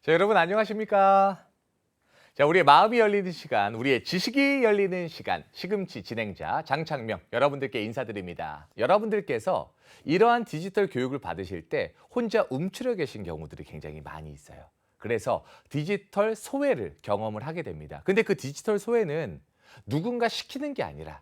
자, 여러분 안녕하십니까? 자, 우리의 마음이 열리는 시간, 우리의 지식이 열리는 시간, 시금치 진행자 장창명 여러분들께 인사드립니다. 여러분들께서 이러한 디지털 교육을 받으실 때 혼자 움츠려 계신 경우들이 굉장히 많이 있어요. 그래서 디지털 소외를 경험을 하게 됩니다. 근데 그 디지털 소외는 누군가 시키는 게 아니라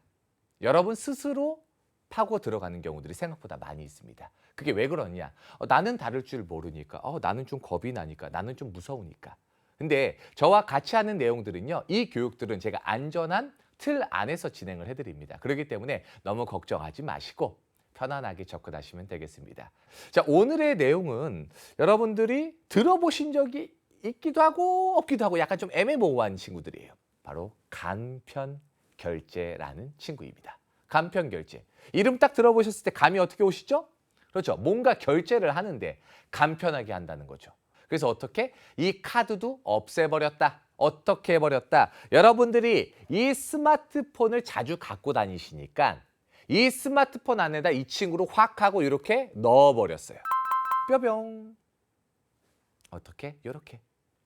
여러분 스스로 파고 들어가는 경우들이 생각보다 많이 있습니다. 그게 왜 그러냐? 나는 다룰 줄 모르니까, 나는 좀 겁이 나니까, 나는 좀 무서우니까. 근데 저와 같이 하는 내용들은요, 이 교육들은 제가 안전한 틀 안에서 진행을 해드립니다. 그렇기 때문에 너무 걱정하지 마시고 편안하게 접근하시면 되겠습니다. 자, 오늘의 내용은 여러분들이 들어보신 적이 있기도 하고 없기도 하고 약간 좀 애매모호한 친구들이에요. 바로 간편결제라는 친구입니다. 간편결제. 이름 딱 들어보셨을 때 감이 어떻게 오시죠? 그렇죠. 뭔가 결제를 하는데 간편하게 한다는 거죠. 그래서 어떻게? 이 카드도 없애버렸다. 어떻게 해버렸다? 여러분들이 이 스마트폰을 자주 갖고 다니시니까 이 스마트폰 안에다 이 친구를 확 하고 이렇게 넣어버렸어요. 뾰병. 어떻게? 이렇게.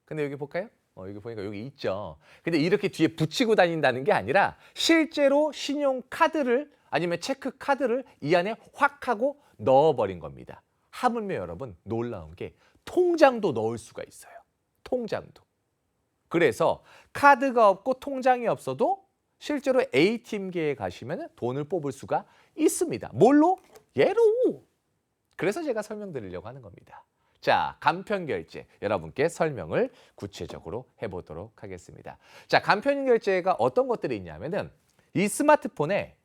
근데 여기 볼까요? 여기 보니까 여기 있죠. 근데 이렇게 뒤에 붙이고 다닌다는 게 아니라 실제로 신용카드를 아니면 체크카드를 이 안에 확 하고 넣어버린 겁니다. 하물며 여러분 놀라운 게 통장도 넣을 수가 있어요. 통장도. 그래서 카드가 없고 통장이 없어도 실제로 ATM기에 가시면 돈을 뽑을 수가 있습니다. 뭘로? 얘로. 그래서 제가 설명드리려고 하는 겁니다. 자, 간편결제 여러분께 설명을 구체적으로 해보도록 하겠습니다. 자, 간편결제가 어떤 것들이 있냐면은 이 스마트폰에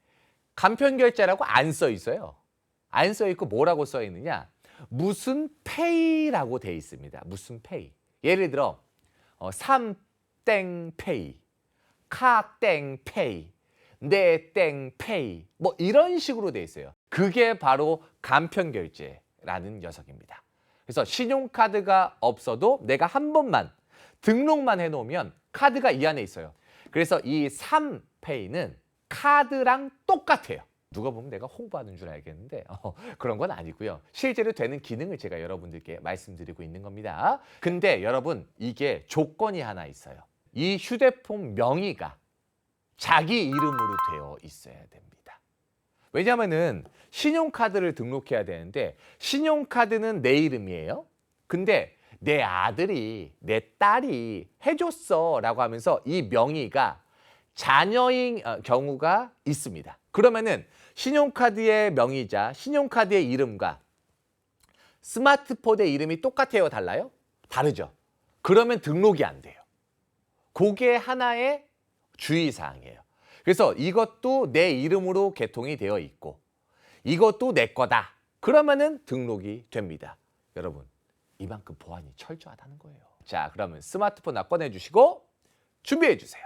간편결제라고 안 써 있어요. 안 써 있고 뭐라고 써 있느냐? 무슨 페이라고 돼 있습니다. 무슨 페이. 예를 들어 삼땡페이, 카땡페이, 네땡페이 뭐 이런 식으로 돼 있어요. 그게 바로 간편결제라는 녀석입니다. 그래서 신용카드가 없어도 내가 한 번만 등록만 해놓으면 카드가 이 안에 있어요. 그래서 이 3페이는 카드랑 똑같아요. 누가 보면 내가 홍보하는 줄 알겠는데 그런 건 아니고요. 실제로 되는 기능을 제가 여러분들께 말씀드리고 있는 겁니다. 근데 여러분 이게 조건이 하나 있어요. 이 휴대폰 명의가 자기 이름으로 되어 있어야 됩니다. 왜냐하면은 신용카드를 등록해야 되는데 신용카드는 내 이름이에요. 근데 내 아들이, 내 딸이 해줬어 라고 하면서 이 명의가 자녀인 경우가 있습니다. 그러면은 신용카드의 명의자, 신용카드의 이름과 스마트폰의 이름이 똑같아요? 달라요? 다르죠. 그러면 등록이 안 돼요. 그게 하나의 주의사항이에요. 그래서 이것도 내 이름으로 개통이 되어 있고 이것도 내 거다. 그러면은 등록이 됩니다. 여러분, 이만큼 보안이 철저하다는 거예요. 자, 그러면 스마트폰 꺼내주시고 준비해 주세요.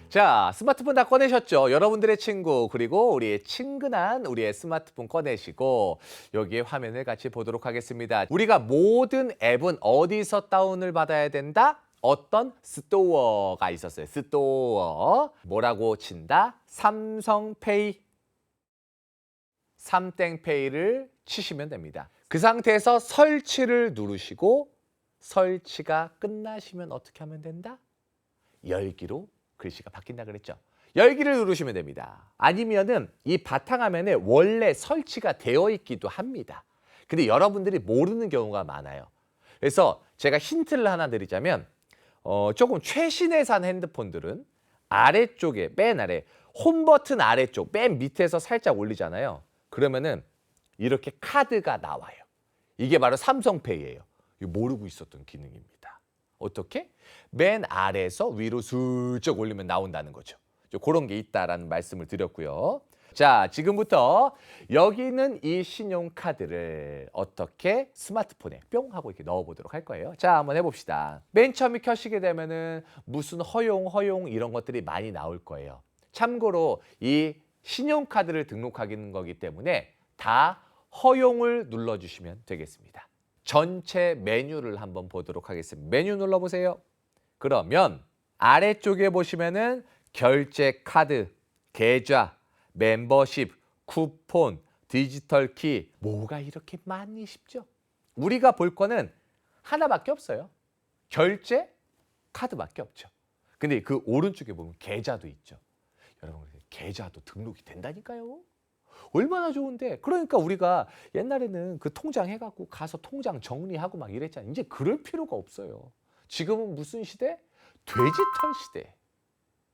자, 스마트폰 다 꺼내셨죠? 여러분들의 친구 그리고 우리의 친근한 우리의 스마트폰 꺼내시고 여기에 화면을 같이 보도록 하겠습니다. 우리가 모든 앱은 어디서 다운을 받아야 된다? 어떤 스토어가 있었어요. 스토어. 뭐라고 친다? 삼성페이, 삼땡페이를 치시면 됩니다. 그 상태에서 설치를 누르시고 설치가 끝나시면 어떻게 하면 된다? 열기로 글씨가 바뀐다 그랬죠. 열기를 누르시면 됩니다. 아니면은 이 바탕화면에 원래 설치가 되어 있기도 합니다. 근데 여러분들이 모르는 경우가 많아요. 그래서 제가 힌트를 하나 드리자면 조금 최신에산 핸드폰들은 아래쪽에 맨 아래 홈 버튼 아래쪽 맨 밑에서 살짝 올리잖아요. 그러면은 이렇게 카드가 나와요. 이게 바로 삼성페이예요. 이거 모르고 있었던 기능입니다. 어떻게? 맨 아래에서 위로 슬쩍 올리면 나온다는 거죠. 그런 게 있다라는 말씀을 드렸고요. 자, 지금부터 여기 있는 이 신용카드를 어떻게 스마트폰에 뿅 하고 이렇게 넣어보도록 할 거예요. 자, 한번 해봅시다. 맨 처음에 켜시게 되면은 무슨 허용 이런 것들이 많이 나올 거예요. 참고로 이 신용카드를 등록하는 거기 때문에 다 허용을 눌러주시면 되겠습니다. 전체 메뉴를 한번 보도록 하겠습니다. 메뉴 눌러보세요. 그러면 아래쪽에 보시면은 결제 카드, 계좌, 멤버십, 쿠폰, 디지털 키, 뭐가 이렇게 많이 쉽죠? 우리가 볼 거는 하나밖에 없어요. 결제, 카드밖에 없죠. 근데 그 오른쪽에 보면 계좌도 있죠. 여러분, 계좌도 등록이 된다니까요. 얼마나 좋은데. 그러니까 우리가 옛날에는 그 통장 해갖고 가서 통장 정리하고 막 이랬잖아요. 이제 그럴 필요가 없어요. 지금은 무슨 시대? 디지털 시대.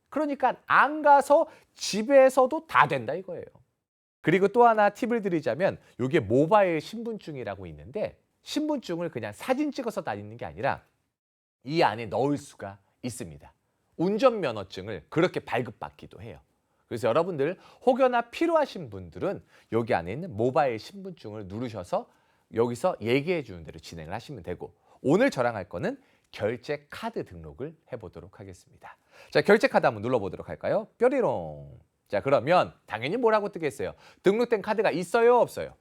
그러니까 안 가서 집에서도 다 된다 이거예요. 그리고 또 하나 팁을 드리자면 이게 모바일 신분증이라고 있는데 신분증을 그냥 사진 찍어서 다니는 게 아니라 이 안에 넣을 수가 있습니다. 운전면허증을 그렇게 발급받기도 해요. 그래서 여러분들 혹여나 필요하신 분들은 여기 안에 있는 모바일 신분증을 누르셔서 여기서 얘기해 주는 대로 진행을 하시면 되고 오늘 저랑 할 거는 결제 카드 등록을 해보도록 하겠습니다. 자, 결제 카드 한번 눌러보도록 할까요? 뾰리롱. 자, 그러면 당연히 뭐라고 뜨겠어요? 등록된 카드가 있어요, 없어요?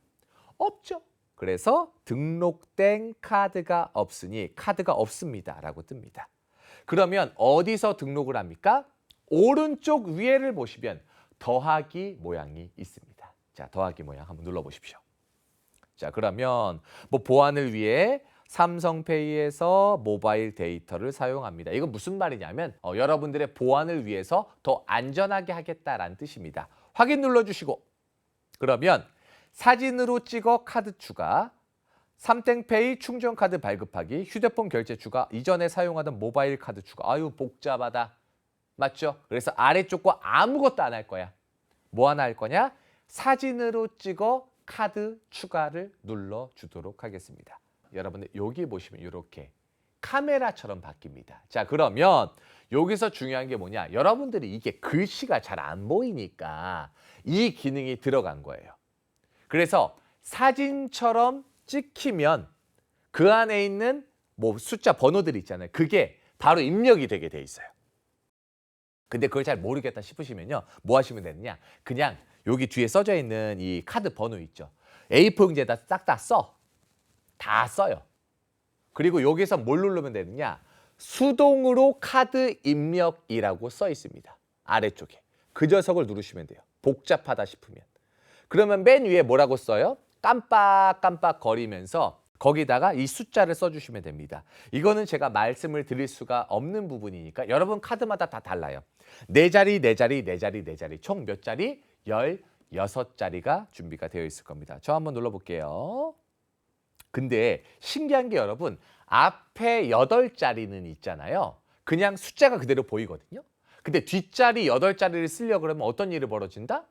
없죠. 그래서 등록된 카드가 없으니 카드가 없습니다 라고 뜹니다. 그러면 어디서 등록을 합니까? 오른쪽 위에를 보시면 더하기 모양이 있습니다. 자, 더하기 모양 한번 눌러보십시오. 자, 그러면 뭐 보안을 위해 삼성페이에서 모바일 데이터를 사용합니다. 이건 무슨 말이냐면 여러분들의 보안을 위해서 더 안전하게 하겠다라는 뜻입니다. 확인 눌러주시고 그러면 사진으로 찍어 카드 추가, 삼땡페이 충전카드 발급하기, 휴대폰 결제 추가, 이전에 사용하던 모바일 카드 추가. 아유 복잡하다. 맞죠? 그래서 아래쪽 거 아무것도 안 할 거야. 뭐 하나 할 거냐? 사진으로 찍어 카드 추가를 눌러주도록 하겠습니다. 여러분들 여기 보시면 이렇게 카메라처럼 바뀝니다. 자, 그러면 여기서 중요한 게 뭐냐? 여러분들이 이게 글씨가 잘 안 보이니까 이 기능이 들어간 거예요. 그래서 사진처럼 찍히면 그 안에 있는 뭐 숫자 번호들 있잖아요. 그게 바로 입력이 되게 돼 있어요. 근데 그걸 잘 모르겠다 싶으시면요. 뭐 하시면 되느냐? 그냥 여기 뒤에 써져 있는 이 카드 번호 있죠. A4 용지에다 싹 다 써. 다 써요. 그리고 여기서 뭘 누르면 되느냐? 수동으로 카드 입력이라고 써 있습니다. 아래쪽에. 그 녀석을 누르시면 돼요. 복잡하다 싶으면. 그러면 맨 위에 뭐라고 써요? 깜빡깜빡 거리면서 거기다가 이 숫자를 써주시면 됩니다. 이거는 제가 말씀을 드릴 수가 없는 부분이니까 여러분 카드마다 다 달라요. 4자리, 4자리, 4자리, 4자리 총 몇 자리? 16자리가 준비가 되어 있을 겁니다. 저 한번 눌러볼게요. 근데 신기한 게 여러분 앞에 8자리는 있잖아요. 그냥 숫자가 그대로 보이거든요. 근데 뒷자리 8자리를 쓰려고 그러면 어떤 일이 벌어진다?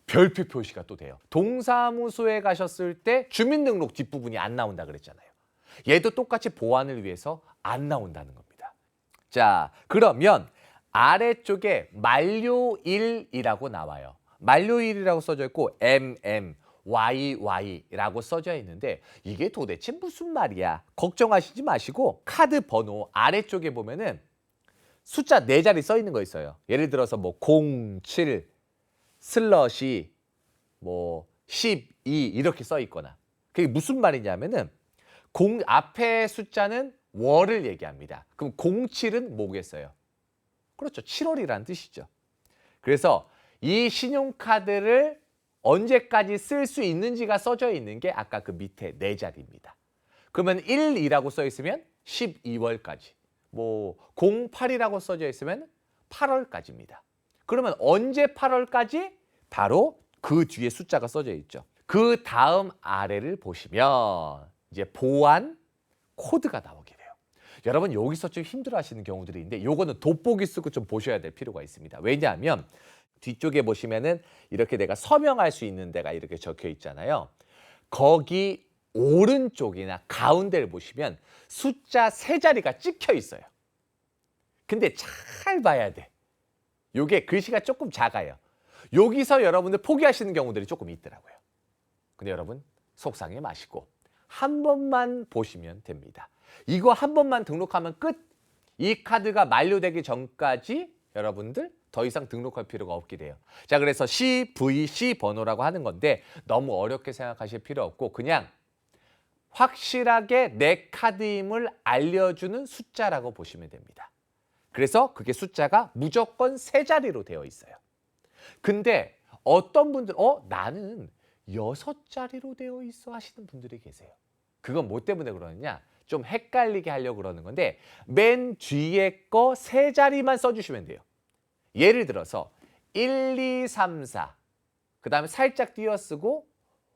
별표 표시가 또 돼요. 동사무소에 가셨을 때 주민등록 뒷부분이 안 나온다 그랬잖아요. 얘도 똑같이 보안을 위해서 안 나온다는 겁니다. 자, 그러면 아래쪽에 만료일이라고 나와요. 만료일이라고 써져 있고 YY라고 써져 있는데 이게 도대체 무슨 말이야? 걱정하시지 마시고 카드 번호 아래쪽에 보면은 숫자 4자리 써 있는 거 있어요. 예를 들어서 뭐 07 슬러시 뭐 12 이렇게 써 있거나 그게 무슨 말이냐면은 앞에 숫자는 월을 얘기합니다. 그럼 07은 뭐겠어요? 그렇죠. 7월이라는 뜻이죠. 그래서 이 신용카드를 언제까지 쓸 수 있는지가 써져 있는 게 아까 그 밑에 4자리입니다. 그러면 1이라고 써 있으면 12월까지, 뭐 08이라고 써져 있으면 8월까지입니다. 그러면 언제 8월까지? 바로 그 뒤에 숫자가 써져 있죠. 그 다음 아래를 보시면 이제 보안 코드가 나오게 돼요. 여러분 여기서 좀 힘들어하시는 경우들이 있는데 요거는 돋보기 쓰고 좀 보셔야 될 필요가 있습니다. 왜냐하면 뒤쪽에 보시면은 이렇게 내가 서명할 수 있는 데가 이렇게 적혀 있잖아요. 거기 오른쪽이나 가운데를 보시면 숫자 3자리가 찍혀 있어요. 근데 잘 봐야 돼. 요게 글씨가 조금 작아요. 여기서 여러분들 포기하시는 경우들이 조금 있더라고요. 근데 여러분 속상해 마시고 한 번만 보시면 됩니다. 이거 한 번만 등록하면 끝. 이 카드가 만료되기 전까지 여러분들 더 이상 등록할 필요가 없게 돼요. 자, 그래서 CVC 번호라고 하는 건데 너무 어렵게 생각하실 필요 없고 그냥 확실하게 내 카드임을 알려주는 숫자라고 보시면 됩니다. 그래서 그게 숫자가 무조건 3자리로 되어 있어요. 근데 어떤 분들은 나는 6자리로 되어 있어 하시는 분들이 계세요. 그건 뭐 때문에 그러느냐? 좀 헷갈리게 하려고 그러는 건데 맨 뒤에 거 3자리만 써주시면 돼요. 예를 들어서 1, 2, 3, 4 그다음에 살짝 띄어쓰고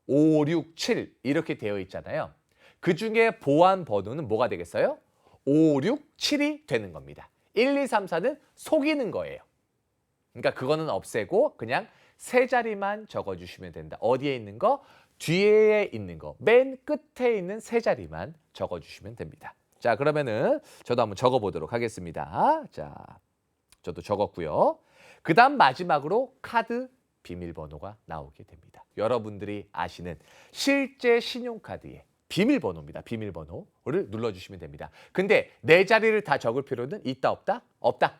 5, 6, 7 이렇게 되어 있잖아요. 그중에 보완 번호는 뭐가 되겠어요? 5, 6, 7이 되는 겁니다. 1, 2, 3, 4는 속이는 거예요. 그러니까 그거는 없애고 그냥 3자리만 적어주시면 된다. 어디에 있는 거? 뒤에 있는 거. 맨 끝에 있는 3자리만 적어주시면 됩니다. 자, 그러면은 저도 한번 적어보도록 하겠습니다. 자, 저도 적었고요. 그 다음 마지막으로 카드 비밀번호가 나오게 됩니다. 여러분들이 아시는 실제 신용카드의 비밀번호입니다. 비밀번호를 눌러주시면 됩니다. 근데 4자리를 다 적을 필요는 있다 없다? 없다.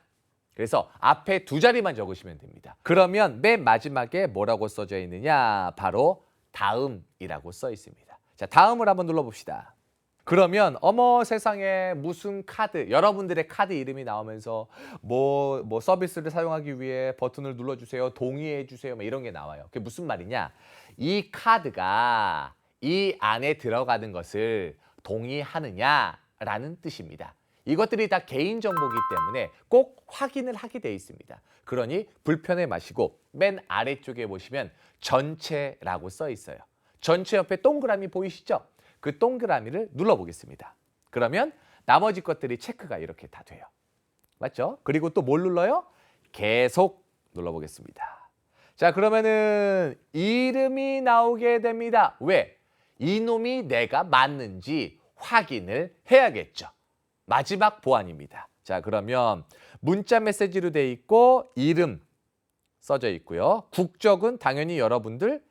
그래서 앞에 2자리만 적으시면 됩니다. 그러면 맨 마지막에 뭐라고 써져 있느냐? 바로 다음이라고 써 있습니다. 자, 다음을 한번 눌러봅시다. 그러면 어머 세상에 무슨 카드, 여러분들의 카드 이름이 나오면서 뭐 서비스를 사용하기 위해 버튼을 눌러주세요, 동의해 주세요, 이런 게 나와요. 그게 무슨 말이냐? 이 카드가 이 안에 들어가는 것을 동의하느냐라는 뜻입니다. 이것들이 다 개인정보이기 때문에 꼭 확인을 하게 돼 있습니다. 그러니 불편해 마시고 맨 아래쪽에 보시면 전체라고 써 있어요. 전체 옆에 동그라미 보이시죠? 그 동그라미를 눌러보겠습니다. 그러면 나머지 것들이 체크가 이렇게 다 돼요. 맞죠? 그리고 또 뭘 눌러요? 계속 눌러보겠습니다. 자, 그러면은 이름이 나오게 됩니다. 왜? 이놈이 내가 맞는지 확인을 해야겠죠. 마지막 보안입니다. 자, 그러면 문자 메시지로 돼 있고 이름 써져 있고요. 국적은 당연히 여러분들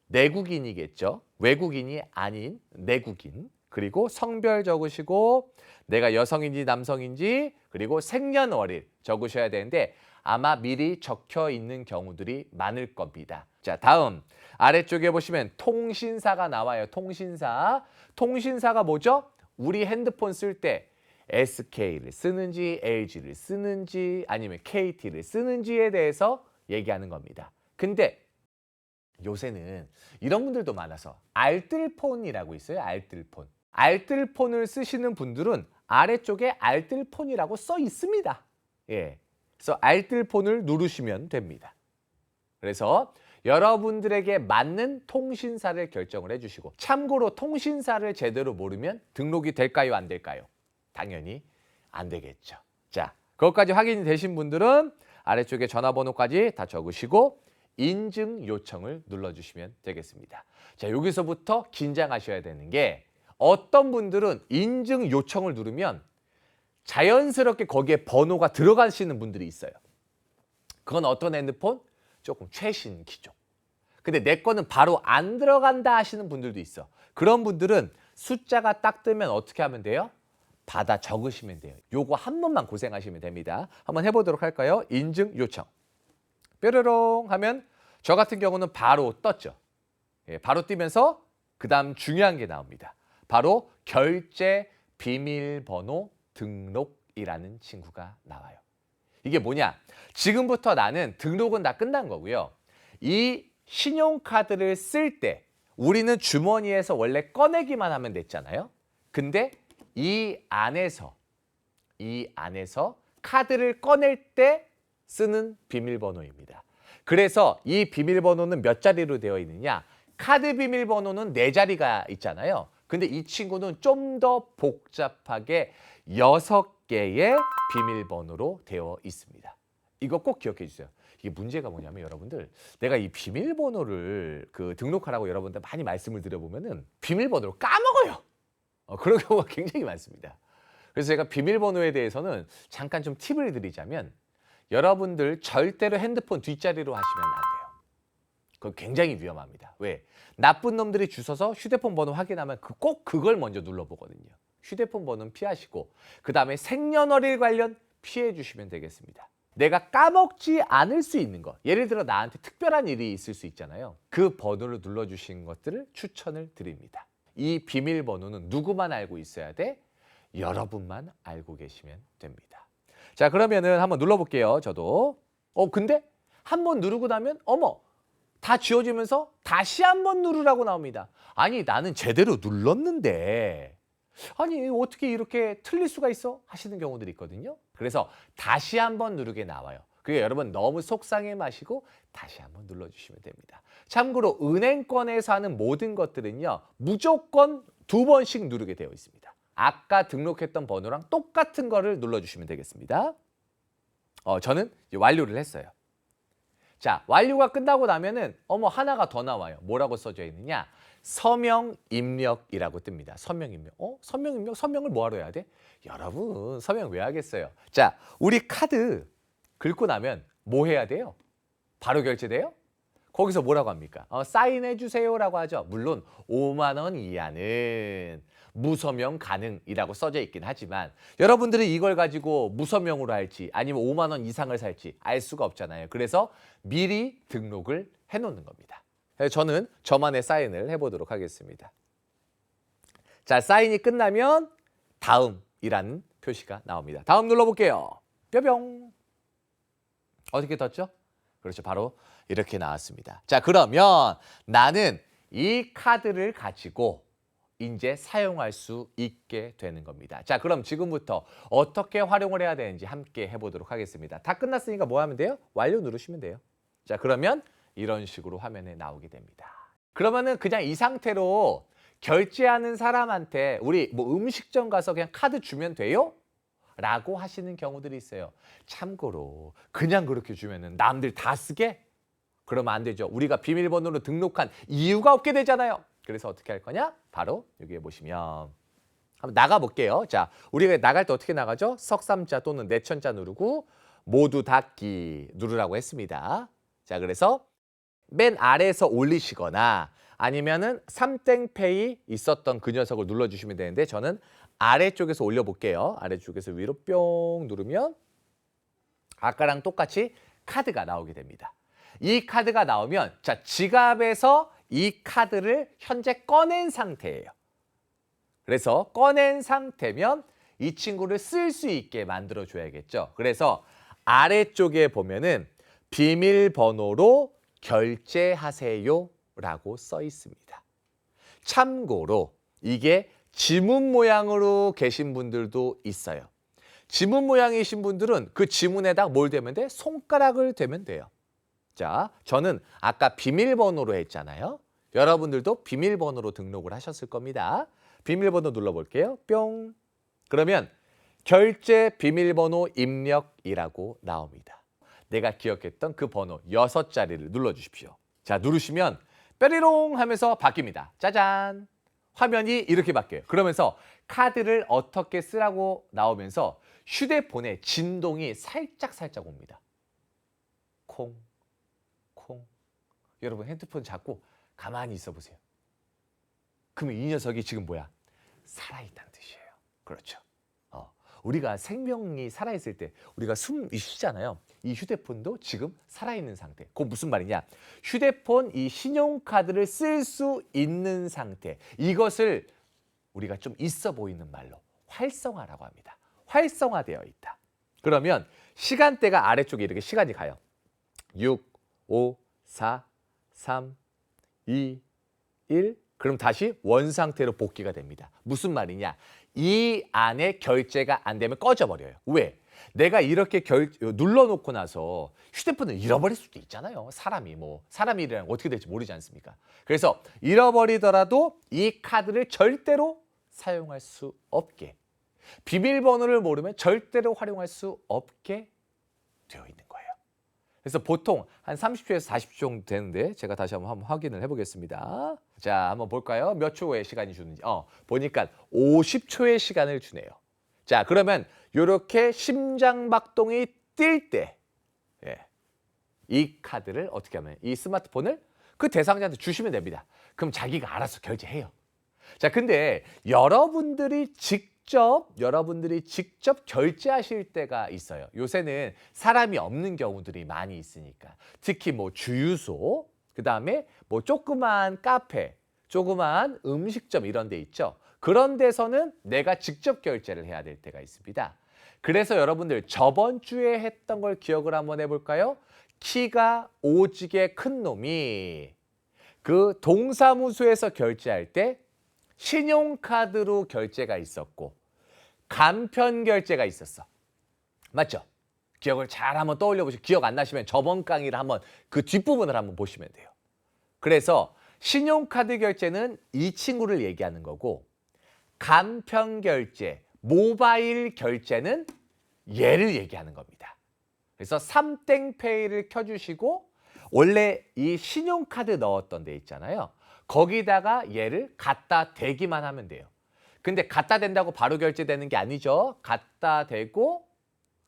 내국인이겠죠. 외국인이 아닌 내국인. 그리고 성별 적으시고 내가 여성인지 남성인지 그리고 생년월일 적으셔야 되는데 아마 미리 적혀 있는 경우들이 많을 겁니다. 자, 다음 아래쪽에 보시면 통신사가 나와요. 통신사. 통신사가 뭐죠? 우리 핸드폰 쓸 때 SK를 쓰는지 LG를 쓰는지 아니면 KT를 쓰는지에 대해서 얘기하는 겁니다. 근데 요새는 이런 분들도 많아서 알뜰폰이라고 있어요. 알뜰폰. 알뜰폰을 쓰시는 분들은 아래쪽에 알뜰폰이라고 써 있습니다. 예. 그래서 알뜰폰을 누르시면 됩니다. 그래서 여러분들에게 맞는 통신사를 결정을 해주시고 참고로 통신사를 제대로 모르면 등록이 될까요? 안 될까요? 당연히 안 되겠죠. 자, 그것까지 확인이 되신 분들은 아래쪽에 전화번호까지 다 적으시고 인증 요청을 눌러주시면 되겠습니다. 자, 여기서부터 긴장하셔야 되는 게 어떤 분들은 인증 요청을 누르면 자연스럽게 거기에 번호가 들어가시는 분들이 있어요. 그건 어떤 핸드폰? 조금 최신 기종. 근데 내 거는 바로 안 들어간다 하시는 분들도 있어. 그런 분들은 숫자가 딱 뜨면 어떻게 하면 돼요? 받아 적으시면 돼요. 요거 한 번만 고생하시면 됩니다. 한번 해보도록 할까요? 인증 요청. 뾰로롱 하면 저 같은 경우는 바로 떴죠. 예, 바로 뜨면서 그 다음 중요한 게 나옵니다. 바로 결제 비밀번호 등록이라는 친구가 나와요. 이게 뭐냐? 지금부터 나는 등록은 다 끝난 거고요. 이 신용카드를 쓸 때 우리는 주머니에서 원래 꺼내기만 하면 됐잖아요. 근데 이 안에서 카드를 꺼낼 때 쓰는 비밀번호입니다. 그래서 이 비밀번호는 몇 자리로 되어 있느냐? 카드 비밀번호는 4자리가 있잖아요. 근데 이 친구는 좀 더 복잡하게 6개의 비밀번호로 되어 있습니다. 이거 꼭 기억해 주세요. 이게 문제가 뭐냐면 여러분들 내가 이 비밀번호를 등록하라고 여러분들 많이 말씀을 드려보면은 비밀번호를 까먹어요. 그런 경우가 굉장히 많습니다. 그래서 제가 비밀번호에 대해서는 잠깐 좀 팁을 드리자면 여러분들 절대로 핸드폰 뒷자리로 하시면 안 돼요. 그건 굉장히 위험합니다. 왜? 나쁜 놈들이 주워서 휴대폰 번호 확인하면 꼭 그걸 먼저 눌러보거든요. 휴대폰 번호는 피하시고 그 다음에 생년월일 관련 피해 주시면 되겠습니다. 내가 까먹지 않을 수 있는 것. 예를 들어 나한테 특별한 일이 있을 수 있잖아요. 그 번호를 눌러주신 것들을 추천을 드립니다. 이 비밀번호는 누구만 알고 있어야 돼? 여러분만 알고 계시면 됩니다. 자, 그러면은 한번 눌러볼게요. 저도. 근데 한번 누르고 나면 어머, 다 지워지면서 다시 한번 누르라고 나옵니다. 아니 나는 제대로 눌렀는데 아니 어떻게 이렇게 틀릴 수가 있어? 하시는 경우들이 있거든요. 그래서 다시 한번 누르게 나와요. 그게 여러분 너무 속상해 마시고 다시 한번 눌러주시면 됩니다. 참고로 은행권에서 하는 모든 것들은요. 무조건 2번씩 누르게 되어 있습니다. 아까 등록했던 번호랑 똑같은 거를 눌러주시면 되겠습니다. 저는 이제 완료를 했어요. 자, 완료가 끝나고 나면은 하나가 더 나와요. 뭐라고 써져 있느냐? 서명 입력이라고 뜹니다. 서명 입력. 서명 입력? 서명을 뭐하러 해야 돼? 여러분, 서명 왜 하겠어요? 자, 우리 카드 긁고 나면 뭐 해야 돼요? 바로 결제돼요? 거기서 뭐라고 합니까? 사인해 주세요라고 하죠. 물론 5만 원 이하는 무서명 가능이라고 써져 있긴 하지만 여러분들이 이걸 가지고 무서명으로 할지 아니면 5만 원 이상을 살지 알 수가 없잖아요. 그래서 미리 등록을 해놓는 겁니다. 그래서 저는 저만의 사인을 해보도록 하겠습니다. 자, 사인이 끝나면 다음이라는 표시가 나옵니다. 다음 눌러볼게요. 뿅뿅. 어떻게 떴죠? 그렇죠. 바로 이렇게 나왔습니다. 자, 그러면 나는 이 카드를 가지고 이제 사용할 수 있게 되는 겁니다. 자, 그럼 지금부터 어떻게 활용을 해야 되는지 함께 해보도록 하겠습니다. 다 끝났으니까 뭐 하면 돼요? 완료 누르시면 돼요. 자, 그러면 이런 식으로 화면에 나오게 됩니다. 그러면은 그냥 이 상태로 결제하는 사람한테 우리 뭐 음식점 가서 그냥 카드 주면 돼요? 라고 하시는 경우들이 있어요. 참고로 그냥 그렇게 주면은 남들 다 쓰게? 그러면 안 되죠. 우리가 비밀번호로 등록한 이유가 없게 되잖아요. 그래서 어떻게 할 거냐? 바로 여기에 보시면 한번 나가볼게요. 자, 우리가 나갈 때 어떻게 나가죠? 석삼자 또는 내천자 누르고 모두 닫기 누르라고 했습니다. 자, 그래서 맨 아래에서 올리시거나 아니면은 삼땡페이 있었던 그 녀석을 눌러주시면 되는데 저는 아래쪽에서 올려볼게요. 아래쪽에서 위로 뿅 누르면 아까랑 똑같이 카드가 나오게 됩니다. 이 카드가 나오면 자, 지갑에서 이 카드를 현재 꺼낸 상태예요. 그래서 꺼낸 상태면 이 친구를 쓸 수 있게 만들어줘야겠죠. 그래서 아래쪽에 보면은 비밀번호로 결제하세요 라고 써 있습니다. 참고로 이게 지문 모양으로 계신 분들도 있어요. 지문 모양이신 분들은 그 지문에다 뭘 대면 돼? 손가락을 대면 돼요. 자, 저는 아까 비밀번호로 했잖아요. 여러분들도 비밀번호로 등록을 하셨을 겁니다. 비밀번호 눌러볼게요. 뿅. 그러면 결제 비밀번호 입력이라고 나옵니다. 내가 기억했던 그 번호 6자리를 눌러주십시오. 자, 누르시면 뾰리롱 하면서 바뀝니다. 짜잔. 화면이 이렇게 바뀌어요. 그러면서 카드를 어떻게 쓰라고 나오면서 휴대폰에 진동이 살짝 옵니다. 콩, 콩. 여러분 핸드폰 잡고 가만히 있어 보세요. 그러면 이 녀석이 지금 뭐야? 살아있다는 뜻이에요. 그렇죠. 우리가 생명이 살아있을 때 우리가 숨이 쉬잖아요. 이 휴대폰도 지금 살아있는 상태. 그건 무슨 말이냐? 휴대폰 이 신용카드를 쓸 수 있는 상태. 이것을 우리가 좀 있어 보이는 말로 활성화라고 합니다. 활성화되어 있다. 그러면 시간대가 아래쪽에 이렇게 시간이 가요. 6, 5, 4, 3, 2, 1. 그럼 다시 원상태로 복귀가 됩니다. 무슨 말이냐? 이 안에 결제가 안 되면 꺼져버려요. 왜? 내가 이렇게 눌러놓고 나서 휴대폰을 잃어버릴 수도 있잖아요. 사람이 일이랑 어떻게 될지 모르지 않습니까? 그래서 잃어버리더라도 이 카드를 절대로 사용할 수 없게, 비밀번호를 모르면 절대로 활용할 수 없게 되어 있는 거예요. 그래서 보통 한 30초에서 40초 정도 되는데 제가 다시 한번 확인을 해보겠습니다. 자, 한번 볼까요? 몇 초의 시간이 주는지. 보니까 50초의 시간을 주네요. 자, 그러면 이렇게 심장박동이 뛸 때 이 카드를 어떻게 하면 이 스마트폰을 그 대상자한테 주시면 됩니다. 그럼 자기가 알아서 결제해요. 자, 근데 여러분들이 직접 결제하실 때가 있어요. 요새는 사람이 없는 경우들이 많이 있으니까. 특히 뭐 주유소, 그다음에 뭐 조그만 카페, 조그만 음식점 이런 데 있죠. 그런 데서는 내가 직접 결제를 해야 될 때가 있습니다. 그래서 여러분들 저번 주에 했던 걸 기억을 한번 해볼까요? 키가 오지게 큰 놈이 그 동사무소에서 결제할 때 신용카드로 결제가 있었고 간편 결제가 있었어. 맞죠? 기억을 잘 한번 떠올려 보시고 기억 안 나시면 저번 강의를 한번 그 뒷부분을 한번 보시면 돼요. 그래서 신용카드 결제는 이 친구를 얘기하는 거고 간편 결제, 모바일 결제는 얘를 얘기하는 겁니다. 그래서 삼땡페이를 켜주시고 원래 이 신용카드 넣었던 데 있잖아요. 거기다가 얘를 갖다 대기만 하면 돼요. 근데 갖다 댄다고 바로 결제되는 게 아니죠. 갖다 대고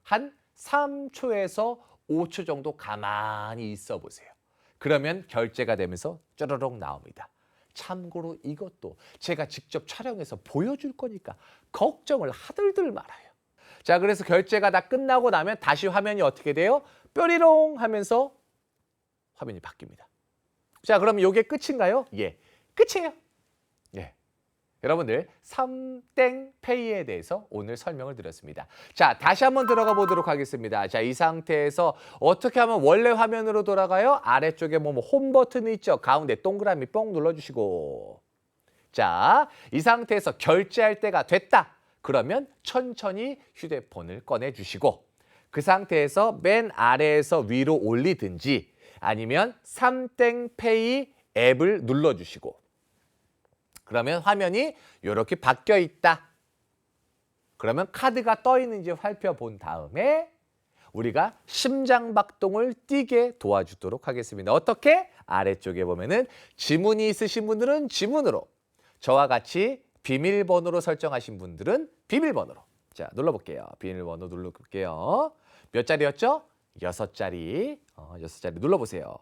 한 3초에서 5초 정도 가만히 있어 보세요. 그러면 결제가 되면서 쩌르륵 나옵니다. 참고로 이것도 제가 직접 촬영해서 보여줄 거니까 걱정을 하들들 말아요. 자, 그래서 결제가 다 끝나고 나면 다시 화면이 어떻게 돼요? 뾰리롱 하면서 화면이 바뀝니다. 자, 그럼 이게 끝인가요? 예, 끝이에요. 예. 여러분들 삼땡페이에 대해서 오늘 설명을 드렸습니다. 자, 다시 한번 들어가 보도록 하겠습니다. 자, 이 상태에서 어떻게 하면 원래 화면으로 돌아가요? 아래쪽에 홈 버튼이 있죠. 가운데 동그라미 뽕 눌러주시고. 자, 이 상태에서 결제할 때가 됐다. 그러면 천천히 휴대폰을 꺼내주시고 그 상태에서 맨 아래에서 위로 올리든지 아니면 삼땡페이 앱을 눌러주시고 그러면 화면이 이렇게 바뀌어 있다. 그러면 카드가 떠 있는지 살펴본 다음에 우리가 심장박동을 뛰게 도와주도록 하겠습니다. 어떻게? 아래쪽에 보면은 지문이 있으신 분들은 지문으로, 저와 같이 비밀번호로 설정하신 분들은 비밀번호로. 자, 눌러볼게요. 비밀번호 눌러볼게요. 몇 자리였죠? 6자리. 6자리 눌러보세요.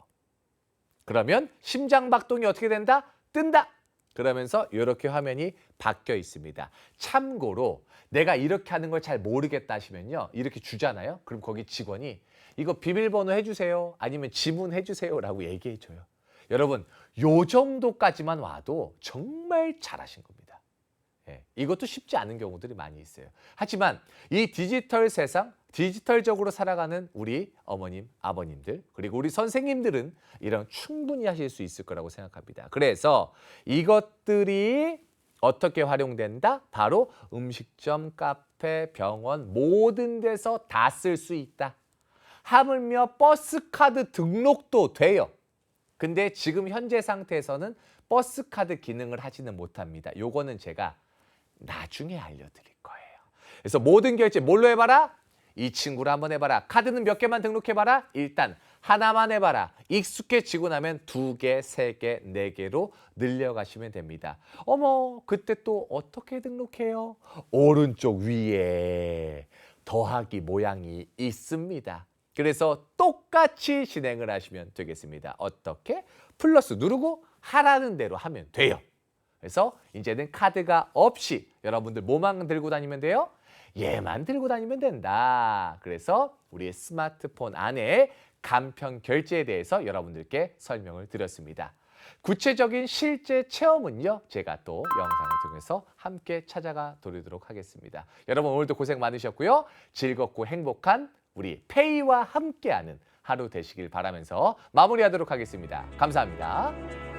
그러면 심장박동이 어떻게 된다? 뜬다. 그러면서 이렇게 화면이 바뀌어 있습니다. 참고로 내가 이렇게 하는 걸 잘 모르겠다 하시면요. 이렇게 주잖아요. 그럼 거기 직원이 이거 비밀번호 해주세요. 아니면 지문 해주세요. 라고 얘기해줘요. 여러분, 요 정도까지만 와도 정말 잘하신 겁니다. 예, 이것도 쉽지 않은 경우들이 많이 있어요. 하지만 이 디지털 세상, 디지털적으로 살아가는 우리 어머님, 아버님들, 그리고 우리 선생님들은 이런 충분히 하실 수 있을 거라고 생각합니다. 그래서 이것들이 어떻게 활용된다? 바로 음식점, 카페, 병원 모든 데서 다 쓸 수 있다. 하물며 버스카드 등록도 돼요. 근데 지금 현재 상태에서는 버스카드 기능을 하지는 못합니다. 요거는 제가 나중에 알려드릴 거예요. 그래서 모든 결제 뭘로 해봐라? 이 친구를 한번 해봐라. 카드는 몇 개만 등록해봐라. 일단 하나만 해봐라. 익숙해지고 나면 2개, 3개, 4개로 늘려가시면 됩니다. 어머, 그때 또 어떻게 등록해요? 오른쪽 위에 더하기 모양이 있습니다. 그래서 똑같이 진행을 하시면 되겠습니다. 어떻게? 플러스 누르고 하라는 대로 하면 돼요. 그래서 이제는 카드가 없이 여러분들 뭐만 들고 다니면 돼요? 얘만 들고 다니면 된다. 그래서 우리의 스마트폰 안에 간편 결제에 대해서 여러분들께 설명을 드렸습니다. 구체적인 실제 체험은요, 제가 또 영상을 통해서 함께 찾아가 드리도록 하겠습니다. 여러분 오늘도 고생 많으셨고요. 즐겁고 행복한 우리 페이와 함께하는 하루 되시길 바라면서 마무리하도록 하겠습니다. 감사합니다.